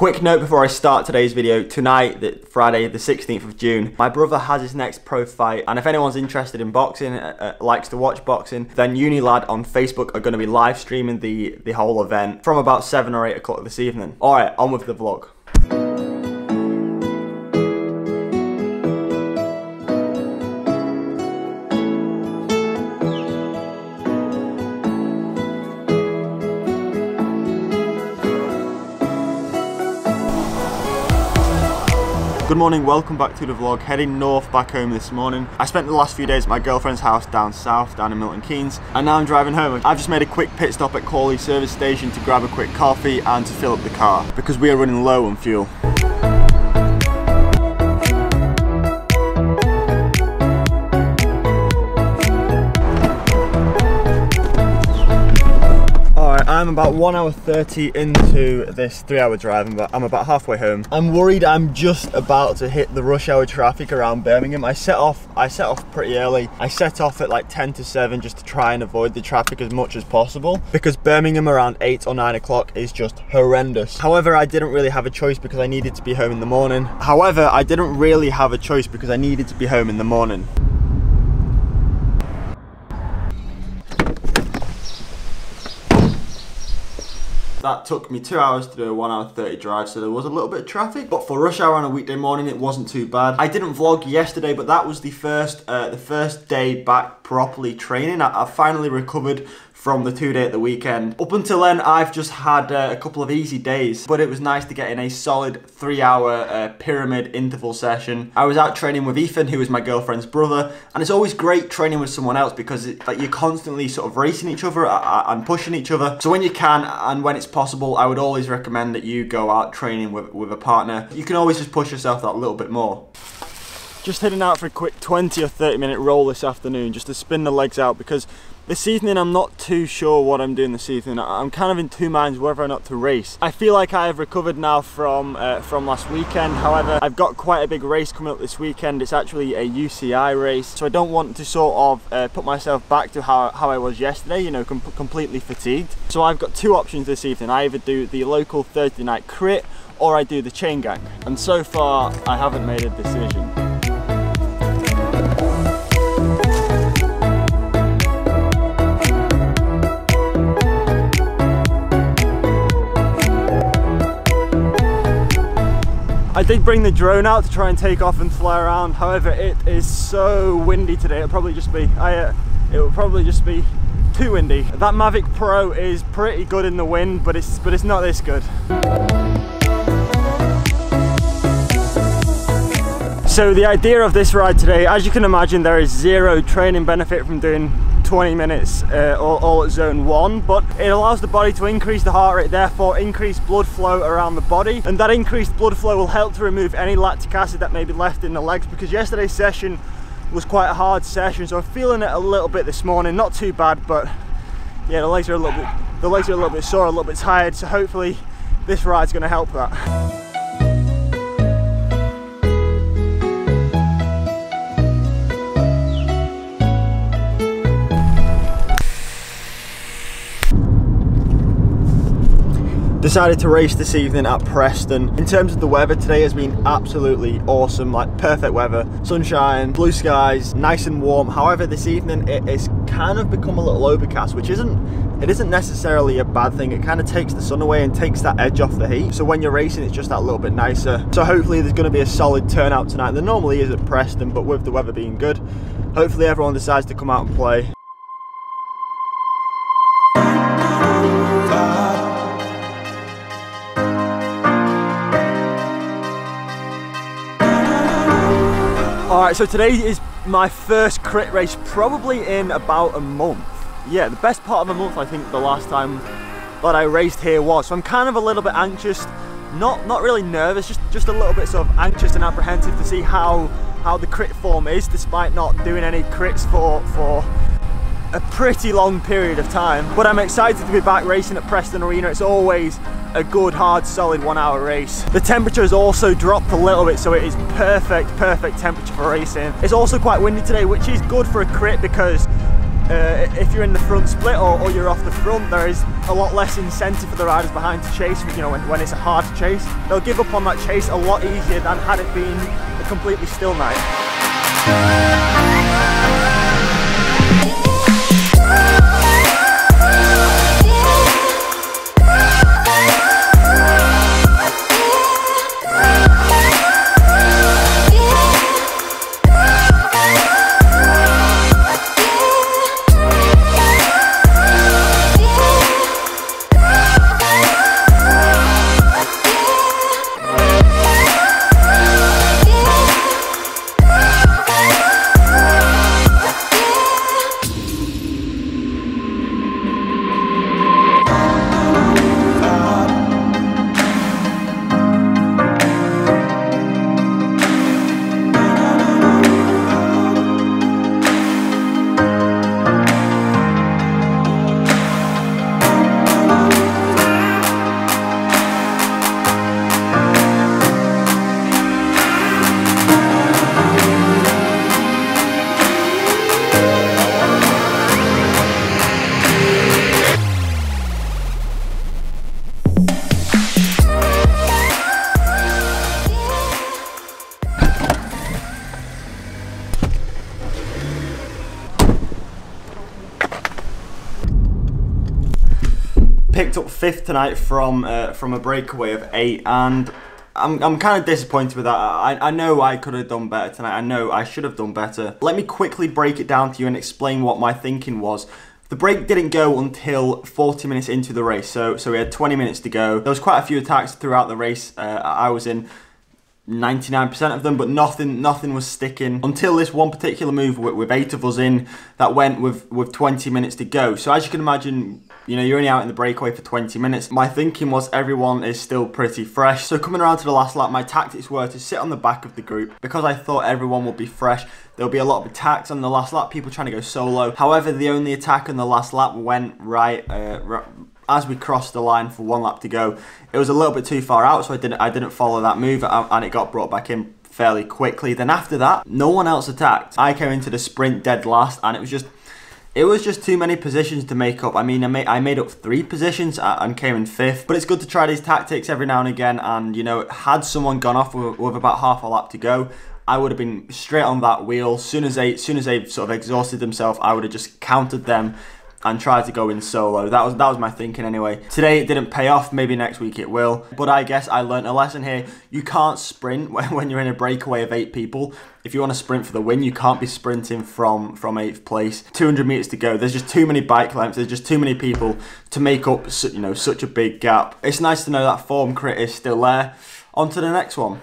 Quick note before I start today's video, tonight, Friday the 16th of June, my brother has his next pro fight, and if anyone's interested in boxing, likes to watch boxing, then Unilad on Facebook are going to be live streaming the whole event from about 7 or 8 o'clock this evening. Alright, on with the vlog. Good morning, welcome back to the vlog. Heading north back home this morning. I spent the last few days at my girlfriend's house down south, down in Milton Keynes, and now I'm driving home. I've just made a quick pit stop at Crawley service station to grab a quick coffee and to fill up the car because we are running low on fuel. I'm about 1 hour 30 into this 3-hour drive, but I'm about halfway home. I'm worried I'm just about to hit the rush hour traffic around Birmingham. I set off pretty early. I set off at like 10 to 7 just to try and avoid the traffic as much as possible because Birmingham around 8 or 9 o'clock is just horrendous. However, I didn't really have a choice because I needed to be home in the morning. That took me 2 hours to do a 1 hour 30 drive, so there was a little bit of traffic, but for rush hour on a weekday morning, it wasn't too bad. I didn't vlog yesterday, but that was the first day back properly training. I finally recovered from the 2-day at the weekend. Up until then, I've just had a couple of easy days, but it was nice to get in a solid 3-hour pyramid interval session. I was out training with Ethan, who is my girlfriend's brother, and it's always great training with someone else because you're constantly sort of racing each other and pushing each other. So when you can and when it's possible, I would always recommend that you go out training with a partner. You can always just push yourself that little bit more. Just heading out for a quick 20 or 30 minute roll this afternoon just to spin the legs out because this evening I'm not too sure what I'm doing this evening. I'm kind of in two minds whether or not to race. I feel like I have recovered now from last weekend. However, I've got quite a big race coming up this weekend. It's actually a UCI race, so I don't want to sort of put myself back to how I was yesterday, you know, completely fatigued. So I've got two options this evening. I either do the local Thursday night crit or I do the chain gang. And so far, I haven't made a decision. I did bring the drone out to try and take off and fly around. However, it is so windy today. It'll probably just be too windy. That Mavic Pro is pretty good in the wind, but it's not this good. So the idea of this ride today, as you can imagine, there is zero training benefit from doing 20 minutes all at zone 1, but it allows the body to increase the heart rate, therefore increase blood flow around the body, and that increased blood flow will help to remove any lactic acid that may be left in the legs, because yesterday's session was quite a hard session, so I'm feeling it a little bit this morning. Not too bad, but yeah, the legs are a little bit sore, a little bit tired, so hopefully this ride's going to help that. Decided to race this evening at Preston. In terms of the weather, today has been absolutely awesome, like perfect weather. Sunshine, blue skies, nice and warm. However, this evening it has kind of become a little overcast, which isn't necessarily a bad thing. It kind of takes the sun away and takes that edge off the heat. So when you're racing, it's just that little bit nicer. So hopefully there's going to be a solid turnout tonight. There normally is at Preston, but with the weather being good, hopefully everyone decides to come out and play. Alright, so today is my first crit race probably in about a month. Yeah, the best part of a month I think the last time that I raced here was. So I'm kind of a little bit anxious, not really nervous, just a little bit sort of anxious and apprehensive to see how the crit form is, despite not doing any crits for a pretty long period of time. But I'm excited to be back racing at Preston Arena. It's always a good, hard, solid 1 hour race. The temperature has also dropped a little bit, so it is perfect temperature for racing. It's also quite windy today, which is good for a crit because if you're in the front split or you're off the front, there is a lot less incentive for the riders behind to chase, you know, when it's a hard chase. They'll give up on that chase a lot easier than had it been a completely still night. Picked up 5th tonight from a breakaway of 8, and I'm kind of disappointed with that. I know I could have done better tonight. I know I should have done better. Let me quickly break it down to you and explain what my thinking was. The break didn't go until 40 minutes into the race, so we had 20 minutes to go. There was quite a few attacks throughout the race. I was in 99% of them, but nothing was sticking until this one particular move with 8 of us in that went with 20 minutes to go. So as you can imagine, you know, you're only out in the breakaway for 20 minutes. My thinking was everyone is still pretty fresh. So coming around to the last lap, my tactics were to sit on the back of the group because I thought everyone would be fresh. There'll be a lot of attacks on the last lap, people trying to go solo. However, the only attack on the last lap went right as we crossed the line for 1 lap to go. It was a little bit too far out, so I didn't follow that move, and it got brought back in fairly quickly. Then after that, no one else attacked. I came into the sprint dead last, and it was just too many positions to make up. I mean, I made up 3 positions and came in 5th. But it's good to try these tactics every now and again. And, you know, had someone gone off with about half a lap to go, I would have been straight on that wheel. As soon as they sort of exhausted themselves, I would have just countered them and tried to go in solo. That was my thinking anyway. Today it didn't pay off, maybe next week it will. But I guess I learned a lesson here. You can't sprint when you're in a breakaway of 8 people. If you want to sprint for the win, you can't be sprinting from 8th place. 200 meters to go. There's just too many bike lengths. There's just too many people to make up, you know, such a big gap. It's nice to know that form crit is still there. On to the next one.